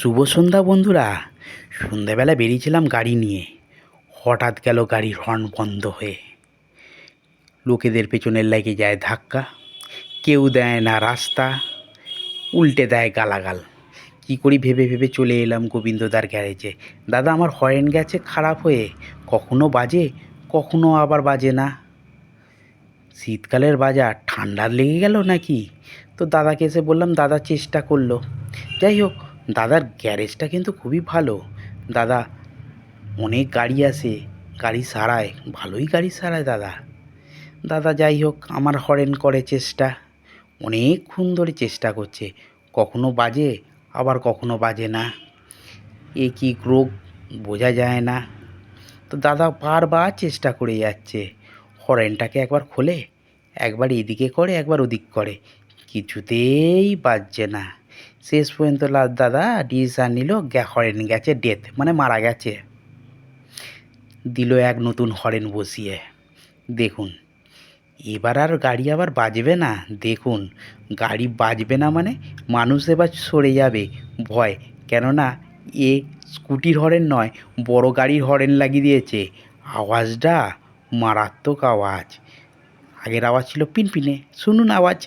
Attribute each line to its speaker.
Speaker 1: শুভ সন্ধ্যা বন্ধুরা। সন্ধ্যাবেলা বেরিয়েছিলাম গাড়ি নিয়ে, হঠাৎ গেল গাড়ির হর্ন বন্ধ হয়ে। লোকেদের পেছনের লেগে যায় ধাক্কা, কেউ দেয় না রাস্তা, উল্টে দেয় গালাগাল। কী করি ভেবে ভেবে চলে এলাম গোবিন্দদার গ্যারেজে। দাদা, আমার হর্ন গেছে খারাপ হয়ে, কখনো বাজে কখনো আবার বাজে না। শীতকালের বাজার ঠান্ডার লেগে গেল নাকি? তো দাদাকে এসে বললাম, দাদা চেষ্টা করলো। যাই হোক, দাদার গ্যারেজটা কিন্তু খুবই ভালো। দাদা অনেক গাড়ি আসে, গাড়ি সারায়, ভালোই গাড়ি সারায় দাদা। দাদা যাই হোক আমার হরেন করে চেষ্টা, অনেকক্ষণ ধরে চেষ্টা করছে, কখনো বাজে আবার কখনো বাজে না। এ কী রোগ বোঝা যায় না। তো দাদা বারবার চেষ্টা করে যাচ্ছে, হরেনটাকে একবার খোলে, একবার এদিকে করে একবার ওদিক করে, কিছুতেই বাজছে না। শেষ পর্যন্ত দাদা ডিসিশান নিল, হরেন গেছে ডেথ, মানে মারা গেছে। দিল এক নতুন হরেন বসিয়ে। দেখুন, এবার আর গাড়ি আবার বাজবে না। দেখুন, গাড়ি বাজবে না মানে মানুষ এবার সরে যাবে ভয়, কেননা এ স্কুটির হরেন নয়, বড় গাড়ির হরেন লাগিয়ে দিয়েছে। আওয়াজটা মারাত্মক আওয়াজ। আগের আওয়াজ ছিল পিনপিনে, শুনুন আওয়াজ।